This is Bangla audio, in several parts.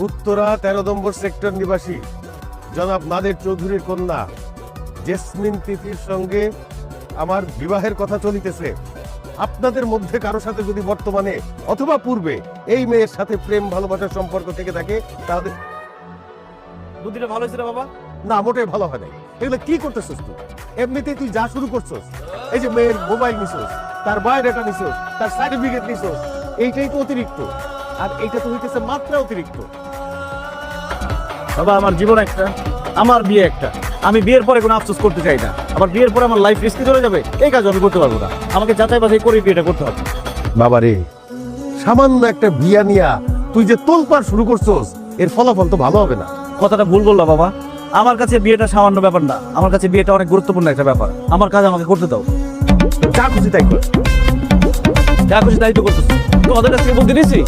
উত্তরা 13 নম্বর সেক্টর নিবাসী জনাব নাদের চৌধুরীর কন্যা জেসমিন তিথির সঙ্গে আমার বিবাহের কথা চলিতেছে। আপনাদের মধ্যে কারো সাথে যদি বর্তমানে অথবা পূর্বে এই মেয়ের সাথে প্রেম ভালোবাসার সম্পর্ক থেকে থাকে তাহলে বুদ্ধিটা ভালো হয়েছে বাবা। না, মোটেই ভালো হয় নাই। এগুলো কি করতেছিস তুই? এমনিতেই তুই যা শুরু করছিস, এই যে মেয়ের মোবাইল নিছিস, তার বায়োডাটা নিছিস, তার সার্টিফিকেট নিছিস, এইটাই তো অতিরিক্ত। আর এইটা তো হইতেছে মাত্রা অতিরিক্ত। বাবা আমার জীবন একটা, আমার বিয়ে একটা। আমি বিয়ের পরে কোনো আফসোস করতে চাই না। আমার বিয়ের পরে আমার লাইফ রিস্কে চলে যাবে, এই কাজ আমি করতে পারবো না। আমাকে যাচাই বাছাই করে বিয়েটা করতে হবে। বাবা রে, সামান্য একটা বিয়া নিয়া তুই যে তোলপাড় শুরু করছস, এর ফলাফল তো ভালো হবে না। কথাটা ভুল বললাম বাবা। আমার কাছে বিয়েটা সামান্য ব্যাপার না, আমার কাছে বিয়েটা অনেক গুরুত্বপূর্ণ একটা ব্যাপার। আমার কাজ আমাকে করতে দাও। যা খুশি তাই কর। যা খুশি তাই তো করতেছি। তোমাদের কাছ থেকে বুদ্ধি নিয়েছি।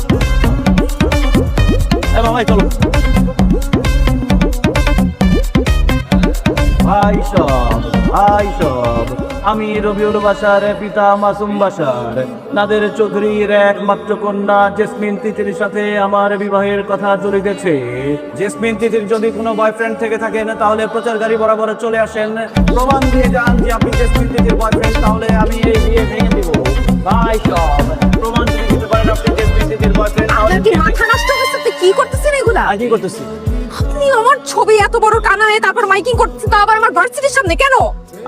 বাবাই চলো। ভাই সব আমি রবিউল বাসার পিতা মাসুম বাসার নাদের চৌধুরীর একমাত্র কন্যা জেসমিন তিথির সাথে আমার বিবাহের কথা চলিতেছে। জেসমিন তিথির যদি কোনো বয়ফ্রেন্ড থেকে থাকেন তাহলে প্রচার গাড়ি বরাবর চলে আসেন, প্রমাণ দিয়ে যান যে আপনি জেসমিন তিথির বয়ফ্রেন্ড, তাহলে আমি এই বিয়ে ভেঙে দিব। ভাই সব প্রমাণ দিয়ে দিতে পারেন আপনি জেসমিন তিথির বয়ফ্রেন্ড। আপনার কি মাথা নষ্ট হয়েছে? আপনি কি করতেছেন এগুলা? কি করতেছি? আপনি আমার ছবি এত বড় কানায় তারপর মাইকিং করতেছেন, তা আবার আমার ভার্সিটির সামনে কেন?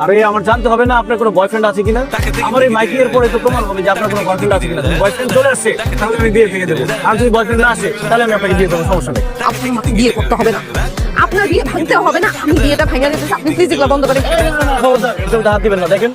আরে আমার জানতে হবে না আপনার কোনো বয়ফ্রেন্ড আছে কিনা? আমার এই মাইকিং এর পরে তো প্রমাণ হবে যে আপনার কোনো বয়ফ্রেন্ড আছে কিনা। বয়ফ্রেন্ড চলে আসছে তাহলে আমি বিয়ে ভেঙে দেবো, আর যদি বয়ফ্রেন্ড না আসে তাহলে আমি আপনাকে বিয়ে করবো, সমস্যা নেই। আপনার আমাকে বিয়ে করতে হবে না, আপনার বিয়ে ভাঙতে হবে না, আমি বিয়েটা ভেঙে দিতেছি। আপনি প্লিজ এগুলো বন্ধ করেন। হাত দিবেন না। দেখেন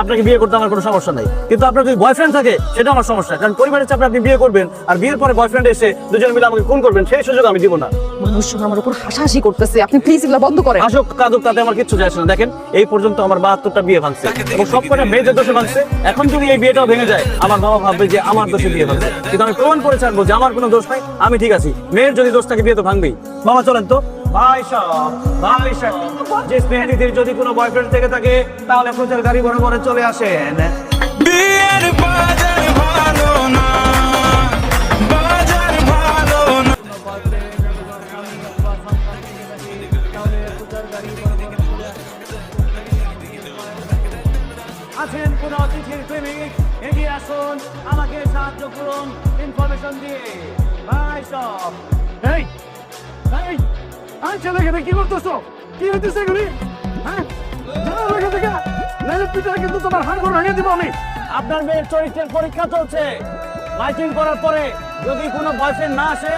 আপনাকে বিয়ে করতে আমার কোনো সমস্যা নাই, কিন্তু আপনার যদি বয়ফ্রেন্ড থাকে সেটা আমার সমস্যা। কারণ পরিবারের চাপে আপনি বিয়ে করবেন আর বিয়ের পরে বয়ফ্রেন্ড এসে দুজন মিলে আমাকে খুন করবেন, সেই সুযোগ আমি দিব না। মানুষ আমার উপর হাসাহাসি করতেছে, আপনি প্লিজ এগুলো বন্ধ করেন। আসুক কাদুক তাতে আমার কিচ্ছু যায় আসে না। দেখেন এই পর্যন্ত আমার 72টা বিয়ে ভাঙছে এবং সবকটা মেয়েদের দোষে ভাঙছে। এখন যদি এই বিয়েটাও ভেঙে যায় আমার বাবা ভাববে যে আমার দোষে বিয়ে ভাঙছে, কিন্তু আমি প্রমাণ করে ছাড়বো যে আমার কোনো দোষ নাই, আমি ঠিক আছি। মেয়ের যদি দোষ থাকে বিয়ে তো ভাঙবেই। মামা চলেন তো। ভাই সব জেসমিন তিথির যদি কোনো বয়ফ্রেন্ড থেকে থাকে তাহলে প্রচার গাড়ি বরাবর চলে আসেন। বিয়ের বাজার ভালো না, বাজার ভালো না। আছেন কোন অতিথির প্রেমিক, এগিয়ে আসুন, আমাকে সাহায্য করুন ইনফরমেশন দিয়ে। ভাই সব এই এই আই চলে গেলে কি করতেছো? কি হইতেছে এগুলি? হ্যাঁ যাও এখান থেকে, নাইলে পিটার কিন্তু তোমার হাড় গোড় ভেঙে দিব আমি। আপনার মেয়ের চরিত্রের পরীক্ষা চলছে। মাইকিং করার পরে যদি কোনো বয়ফ্রেন্ড না আসে